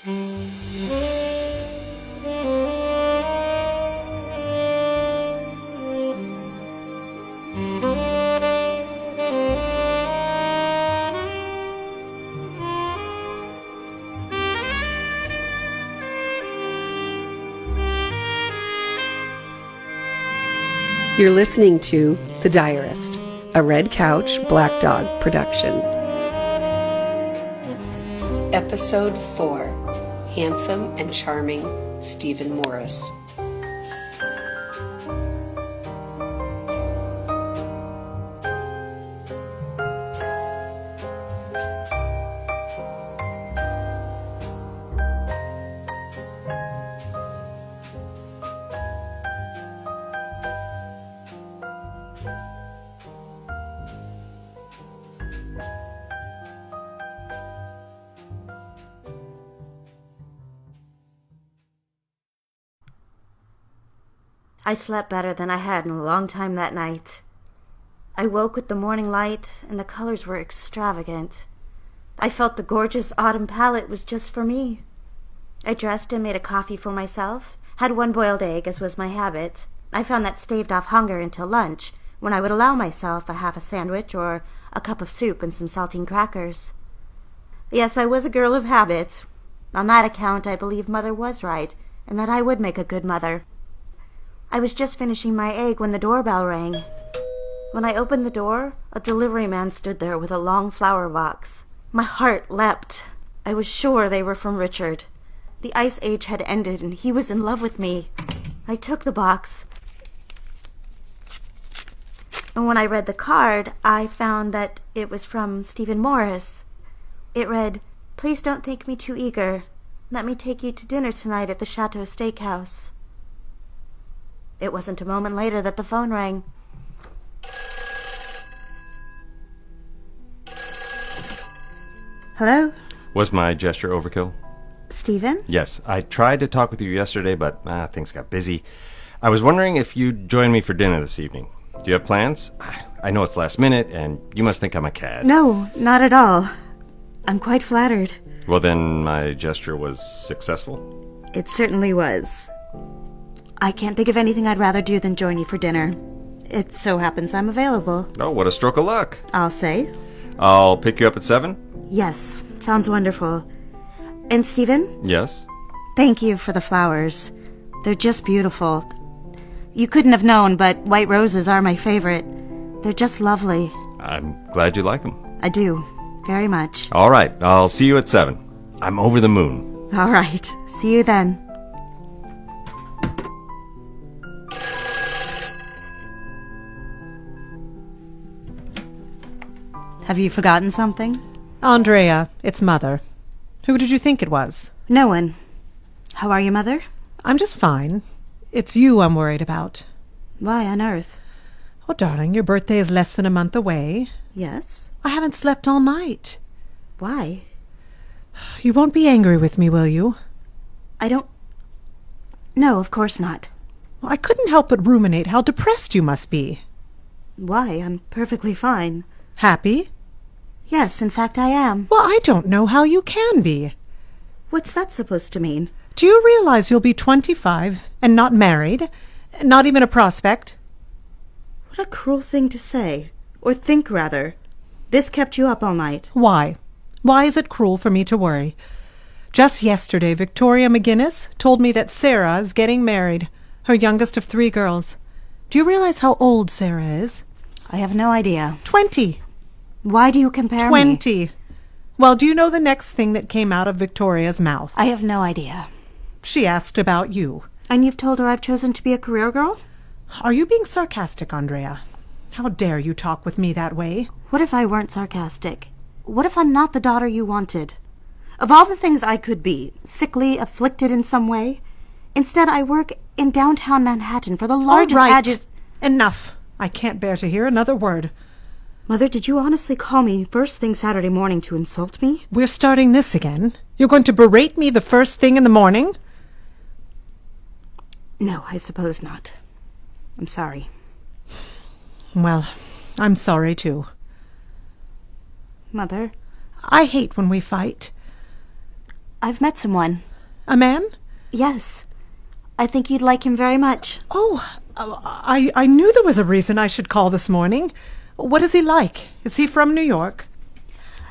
You're listening to The Diarist, a Red Couch Black Dog production. Episode 4, Handsome and Charming Stephen Morris. I slept better than I had in a long time that night. I woke with the morning light, and the colors were extravagant. I felt the gorgeous autumn palette was just for me. I dressed and made a coffee for myself, had one boiled egg, as was my habit. I found that staved off hunger until lunch, when I would allow myself a half a sandwich or a cup of soup and some saltine crackers. Yes, I was a girl of habit. On that account, I believe Mother was right, and that I would make a good mother. I was just finishing my egg when the doorbell rang. When I opened the door, a delivery man stood there with a long flower box. My heart leapt. I was sure they were from Richard. The ice age had ended and he was in love with me. I took the box. And when I read the card, I found that it was from Stephen Morris. It read, "Please don't think me too eager. Let me take you to dinner tonight at the Chateau Steakhouse." It wasn't a moment later that the phone rang. Hello? Was my gesture overkill? Stephen? Yes, I tried to talk with you yesterday, but things got busy. I was wondering if you'd join me for dinner this evening. Do you have plans? I know it's last minute, and you must think I'm a cad. No, not at all. I'm quite flattered. Well, then my gesture was successful? It certainly was. I can't think of anything I'd rather do than join you for dinner. It so happens I'm available. Oh, what a stroke of luck. I'll say. I'll pick you up at 7? Yes, sounds wonderful. And Stephen? Yes? Thank you for the flowers. They're just beautiful. You couldn't have known, but white roses are my favorite. They're just lovely. I'm glad you like them. I do, very much. All right, I'll see you at 7. I'm over the moon. All right, see you then. Have you forgotten something? Andrea, it's Mother. Who did you think it was? No one. How are you, Mother? I'm just fine. It's you I'm worried about. Why on earth? Oh, darling, your birthday is less than a month away. Yes? I haven't slept all night. Why? You won't be angry with me, will you? I don't... No, of course not. Well, I couldn't help but ruminate how depressed you must be. Why? I'm perfectly fine. Happy? Yes, in fact I am. Well, I don't know how you can be. What's that supposed to mean? Do you realize you'll be 25 and not married? Not even a prospect? What a cruel thing to say. Or think, rather. This kept you up all night. Why? Why is it cruel for me to worry? Just yesterday, Victoria McGinnis told me that Sarah is getting married, her youngest of 3 girls. Do you realize how old Sarah is? I have no idea. 20. Why do you compare 20. Well, do you know the next thing that came out of Victoria's mouth? I have no idea. She asked about you. And you've told her I've chosen to be a career girl? Are you being sarcastic, Andrea? How dare you talk with me that way? What if I weren't sarcastic? What if I'm not the daughter you wanted? Of all the things I could be, sickly, afflicted in some way, instead I work in downtown Manhattan for the largest All right. Enough. I can't bear to hear another word. Mother, did you honestly call me first thing Saturday morning to insult me? We're starting this again. You're going to berate me the first thing in the morning? No, I suppose not. I'm sorry. Well, I'm sorry too. Mother? I hate when we fight. I've met someone. A man? Yes. I think you'd like him very much. Oh, I knew there was a reason I should call this morning. What is he like? Is he from New York?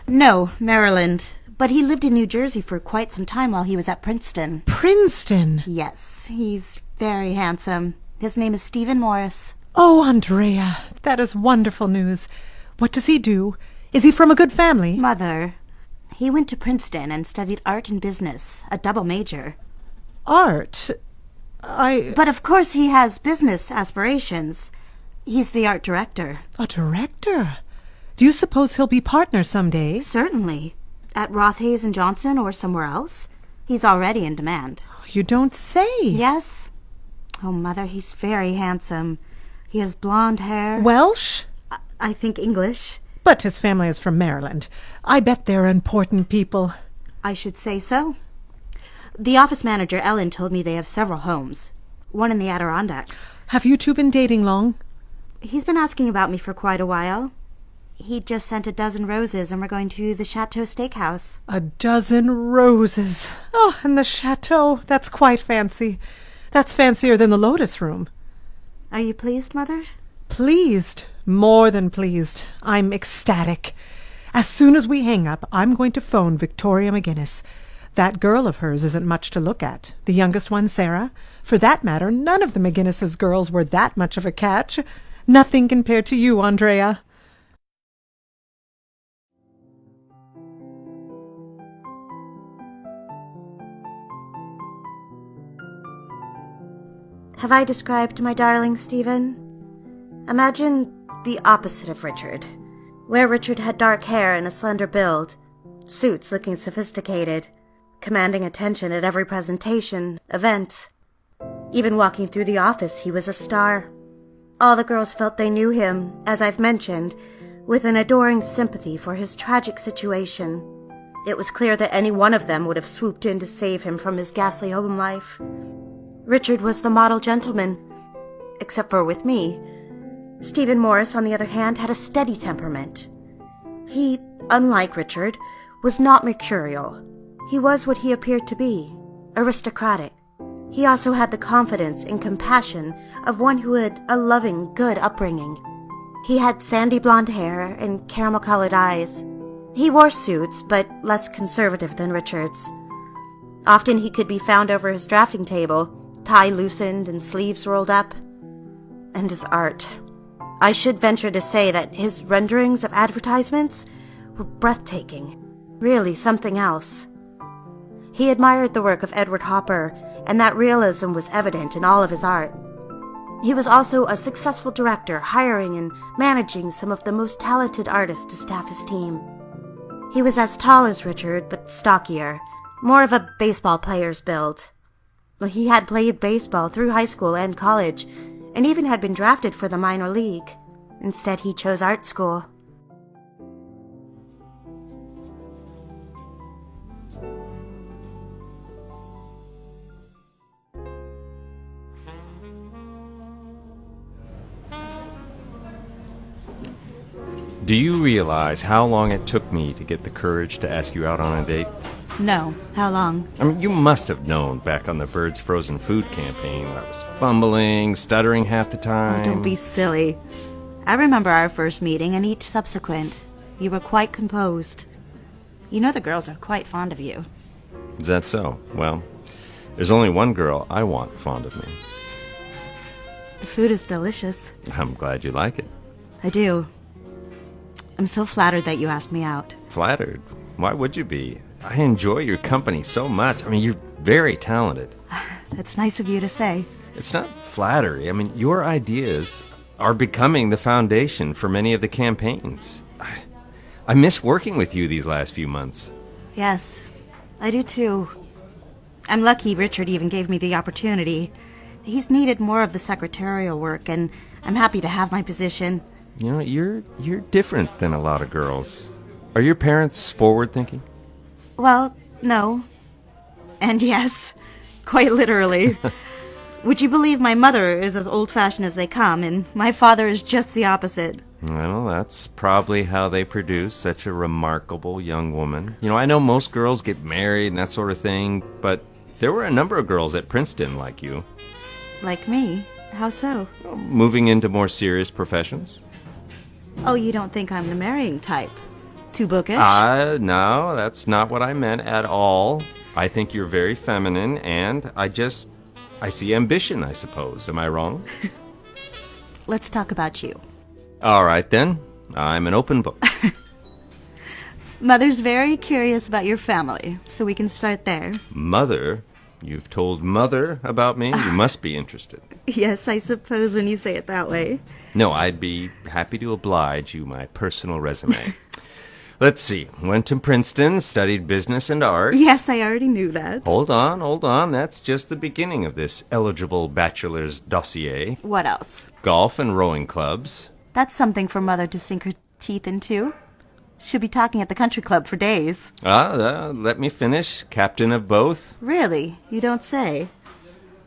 No, Maryland. But he lived in New Jersey for quite some time while he was at Princeton. Princeton? Yes, he's very handsome. His name is Stephen Morris. Oh, Andrea, that is wonderful news. What does he do? Is he from a good family? Mother, he went to Princeton and studied art and business, a double major. Art? But of course he has business aspirations. He's the art director. A director? Do you suppose he'll be partner someday? Certainly. At Rothhays and Johnson or somewhere else. He's already in demand. You don't say. Yes. Oh, Mother, he's very handsome. He has blonde hair. Welsh? I think English. But his family is from Maryland. I bet they're important people. I should say so. The office manager, Ellen, told me they have several homes. One in the Adirondacks. Have you two been dating long? He's been asking about me for quite a while. He just sent a dozen roses and we're going to the Chateau Steakhouse. A dozen roses. Oh, and the chateau. That's quite fancy. That's fancier than the Lotus Room. Are you pleased, Mother? Pleased. More than pleased. I'm ecstatic. As soon as we hang up, I'm going to phone Victoria McGinnis. That girl of hers isn't much to look at. The youngest one, Sarah. For that matter, none of the McGinnis's girls were that much of a catch. Nothing compared to you, Andrea. Have I described my darling Stephen? Imagine the opposite of Richard, where Richard had dark hair and a slender build, suits looking sophisticated, commanding attention at every presentation, event. Even walking through the office, he was a star. All the girls felt they knew him, as I've mentioned, with an adoring sympathy for his tragic situation. It was clear that any one of them would have swooped in to save him from his ghastly home life. Richard was the model gentleman, except for with me. Stephen Morris, on the other hand, had a steady temperament. He, unlike Richard, was not mercurial. He was what he appeared to be, aristocratic. He also had the confidence and compassion of one who had a loving, good upbringing. He had sandy blonde hair and caramel-colored eyes. He wore suits, but less conservative than Richard's. Often he could be found over his drafting table, tie loosened and sleeves rolled up. And his art. I should venture to say that his renderings of advertisements were breathtaking, really something else. He admired the work of Edward Hopper, and that realism was evident in all of his art. He was also a successful director, hiring and managing some of the most talented artists to staff his team. He was as tall as Richard, but stockier, more of a baseball player's build. He had played baseball through high school and college, and even had been drafted for the minor league. Instead, he chose art school. Do you realize how long it took me to get the courage to ask you out on a date? No. How long? I mean, you must have known back on the Birds Frozen Food campaign I was fumbling, stuttering half the time. Oh, don't be silly. I remember our first meeting and each subsequent. You were quite composed. You know the girls are quite fond of you. Is that so? Well, there's only one girl I want fond of me. The food is delicious. I'm glad you like it. I do. I'm so flattered that you asked me out. Flattered? Why would you be? I enjoy your company so much. I mean, you're very talented. That's nice of you to say. It's not flattery. I mean, your ideas are becoming the foundation for many of the campaigns. I miss working with you these last few months. Yes, I do too. I'm lucky Richard even gave me the opportunity. He's needed more of the secretarial work, and I'm happy to have my position. You know, you're different than a lot of girls. Are your parents forward-thinking? Well, no. And yes, quite literally. Would you believe my mother is as old-fashioned as they come, and my father is just the opposite. Well, that's probably how they produce such a remarkable young woman. I know most girls get married and that sort of thing, but there were a number of girls at Princeton like you. Like me? How so? Moving into more serious professions. Oh, you don't think I'm the marrying type? Too bookish? No, that's not what I meant at all. I think you're very feminine, and I see ambition, I suppose. Am I wrong? Let's talk about you. All right, then. I'm an open book. Mother's very curious about your family, so we can start there. Mother? You've told Mother about me? You must be interested. Yes, I suppose when you say it that way. No, I'd be happy to oblige you my personal resume. Let's see. Went to Princeton, studied business and art. Yes, I already knew that. Hold on. That's just the beginning of this eligible bachelor's dossier. What else? Golf and rowing clubs. That's something for Mother to sink her teeth into. She'll be talking at the country club for days. Let me finish. Captain of both. Really? You don't say.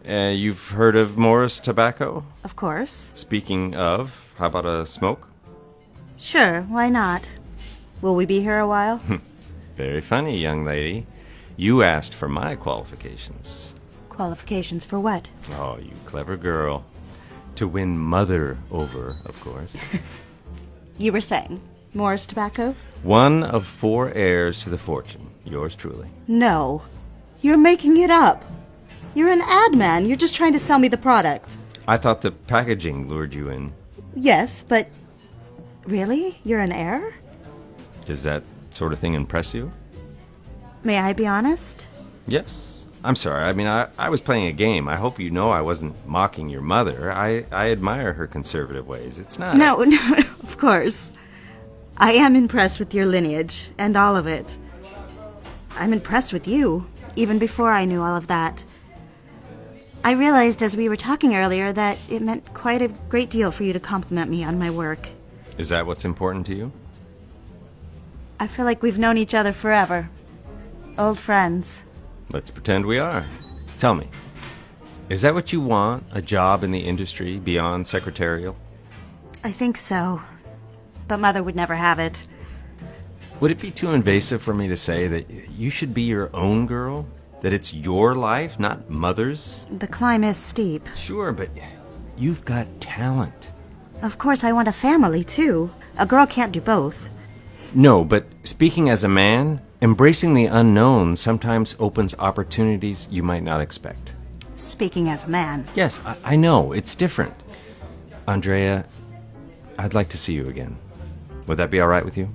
You've heard of Morris Tobacco? Of course. Speaking of, how about a smoke? Sure, why not? Will we be here a while? Very funny, young lady. You asked for my qualifications. Qualifications for what? Oh, you clever girl. To win Mother over, of course. You were saying, Morris Tobacco? One of 4 heirs to the fortune. Yours truly. No. You're making it up. You're an ad man. You're just trying to sell me the product. I thought the packaging lured you in. Yes, but... Really? You're an heir? Does that sort of thing impress you? May I be honest? Yes. I'm sorry. I mean, I was playing a game. I hope you know I wasn't mocking your mother. I admire her conservative ways. It's not... No, of course. I am impressed with your lineage, and all of it. I'm impressed with you, even before I knew all of that. I realized as we were talking earlier that it meant quite a great deal for you to compliment me on my work. Is that what's important to you? I feel like we've known each other forever. Old friends. Let's pretend we are. Tell me, is that what you want, a job in the industry beyond secretarial? I think so. But Mother would never have it. Would it be too invasive for me to say that you should be your own girl? That it's your life, not Mother's? The climb is steep. Sure, but you've got talent. Of course, I want a family, too. A girl can't do both. No, but speaking as a man, embracing the unknown sometimes opens opportunities you might not expect. Speaking as a man. Yes, I know. It's different. Andrea, I'd like to see you again. Would that be all right with you?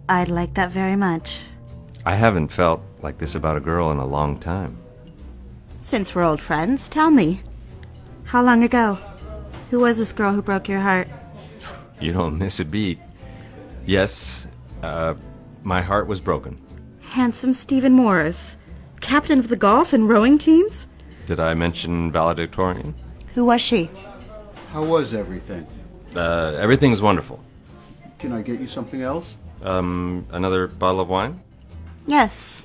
I'd like that very much. I haven't felt like this about a girl in a long time. Since we're old friends, tell me. How long ago? Who was this girl who broke your heart? You don't miss a beat. Yes, my heart was broken. Handsome Stephen Morris, captain of the golf and rowing teams? Did I mention valedictorian? Who was she? How was everything? Everything's wonderful. Can I get you something else? Another bottle of wine? Yes.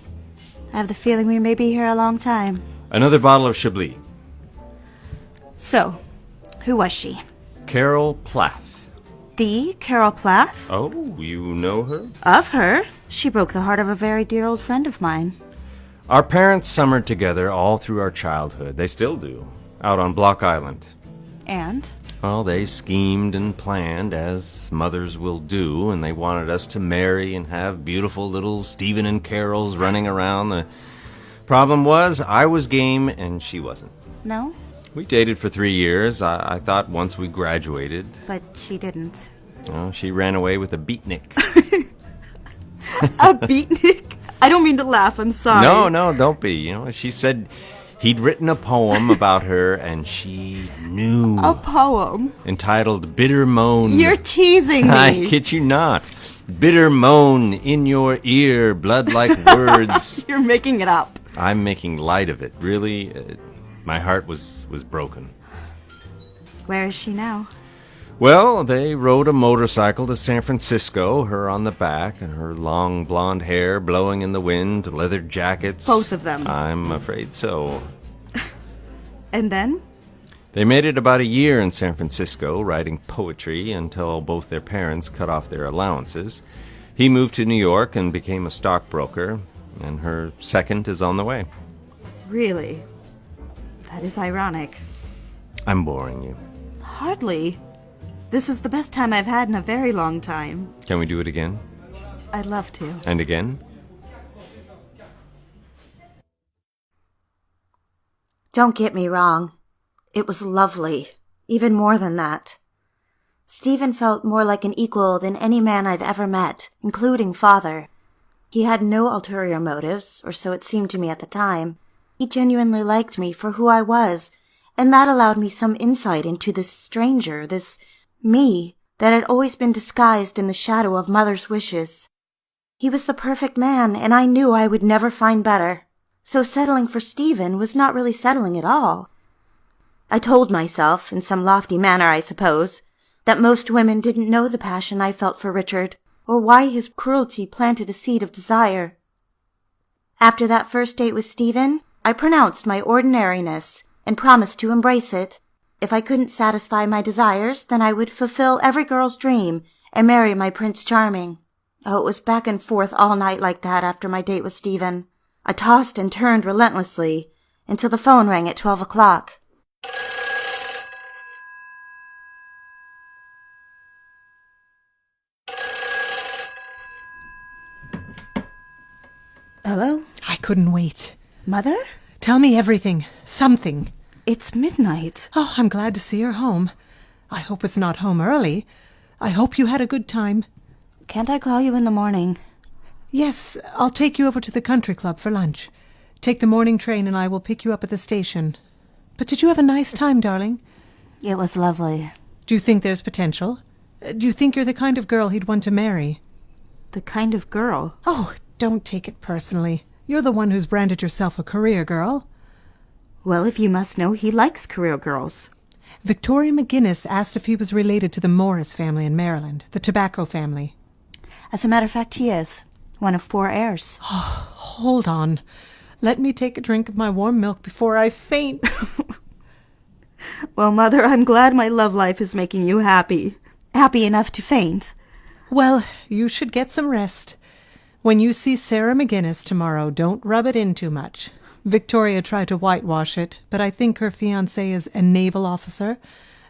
I have the feeling we may be here a long time. Another bottle of Chablis. So, who was she? Carol Plath. The Carol Plath? Oh, you know her? Of her. She broke the heart of a very dear old friend of mine. Our parents summered together all through our childhood. They still do. Out on Block Island. And? Well, they schemed and planned, as mothers will do, and they wanted us to marry and have beautiful little Stephen and Carols running around. The problem was, I was game and she wasn't. No? We dated for 3 years. I thought once we graduated. But she didn't. Well, she ran away with a beatnik. A beatnik? I don't mean to laugh, I'm sorry. No, don't be. She said he'd written a poem about her, and she knew. A poem? Entitled Bitter Moan. You're teasing me. I kid you not. Bitter moan in your ear, blood-like words. You're making it up. I'm making light of it. Really, my heart was broken. Where is she now? Well, they rode a motorcycle to San Francisco, her on the back, and her long blonde hair blowing in the wind, leather jackets. Both of them. I'm afraid so. And then? They made it about a year in San Francisco, writing poetry until both their parents cut off their allowances. He moved to New York and became a stockbroker, and her second is on the way. Really? That is ironic. I'm boring you. Hardly. This is the best time I've had in a very long time. Can we do it again? I'd love to. And again? Don't get me wrong. It was lovely. Even more than that. Stephen felt more like an equal than any man I'd ever met, including Father. He had no ulterior motives, or so it seemed to me at the time. He genuinely liked me for who I was, and that allowed me some insight into this stranger, this me, that had always been disguised in the shadow of Mother's wishes. He was the perfect man, and I knew I would never find better. So settling for Stephen was not really settling at all. I told myself, in some lofty manner I suppose, that most women didn't know the passion I felt for Richard, or why his cruelty planted a seed of desire. After that first date with Stephen, I pronounced my ordinariness and promised to embrace it. If I couldn't satisfy my desires, then I would fulfill every girl's dream and marry my Prince Charming. Oh, it was back and forth all night like that after my date with Stephen. I tossed and turned relentlessly until the phone rang at 12 o'clock. Hello? I couldn't wait. Mother? Tell me everything. Something. It's midnight. Oh, I'm glad to see you're home. I hope it's not home early. I hope you had a good time. Can't I call you in the morning? Yes, I'll take you over to the country club for lunch. Take the morning train and I will pick you up at the station. But did you have a nice time, darling? It was lovely. Do you think there's potential? Do you think you're the kind of girl he'd want to marry? The kind of girl? Oh, don't take it personally. You're the one who's branded yourself a career girl. Well, if you must know, he likes career girls. Victoria McGinnis asked if he was related to the Morris family in Maryland, the tobacco family. As a matter of fact, he is. One of 4 heirs. Hold on. Let me take a drink of my warm milk before I faint. Well, Mother, I'm glad my love life is making you happy. Happy enough to faint. Well, you should get some rest. When you see Sarah McGinnis tomorrow, don't rub it in too much. Victoria tried to whitewash it, but I think her fiancé is a naval officer.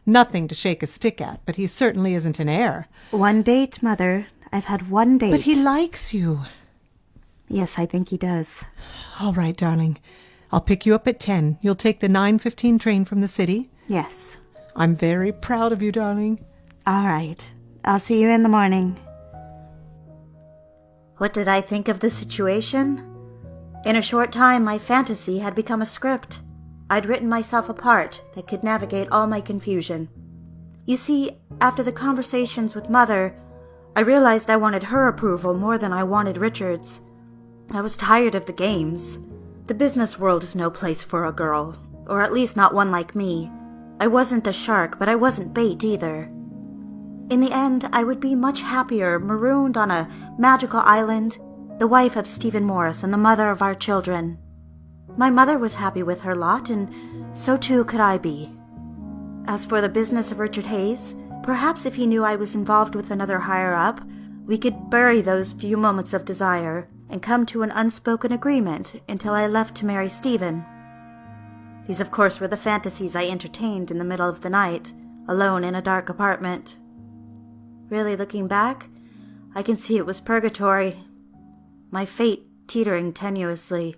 Nothing to shake a stick at, but he certainly isn't an heir. One date, Mother. I've had one date. But he likes you. Yes, I think he does. All right, darling. I'll pick you up at 10. You'll take the 9:15 train from the city? Yes. I'm very proud of you, darling. All right. I'll see you in the morning. What did I think of the situation? In a short time, my fantasy had become a script. I'd written myself a part that could navigate all my confusion. You see, after the conversations with Mother, I realized I wanted her approval more than I wanted Richard's. I was tired of the games. The business world is no place for a girl, or at least not one like me. I wasn't a shark, but I wasn't bait either. In the end, I would be much happier marooned on a magical island, the wife of Stephen Morris and the mother of our children. My mother was happy with her lot, and so too could I be. As for the business of Richard Hayes, perhaps if he knew I was involved with another higher-up, we could bury those few moments of desire and come to an unspoken agreement until I left to marry Stephen. These, of course, were the fantasies I entertained in the middle of the night, alone in a dark apartment. Really, looking back, I can see it was purgatory. My fate teetering tenuously.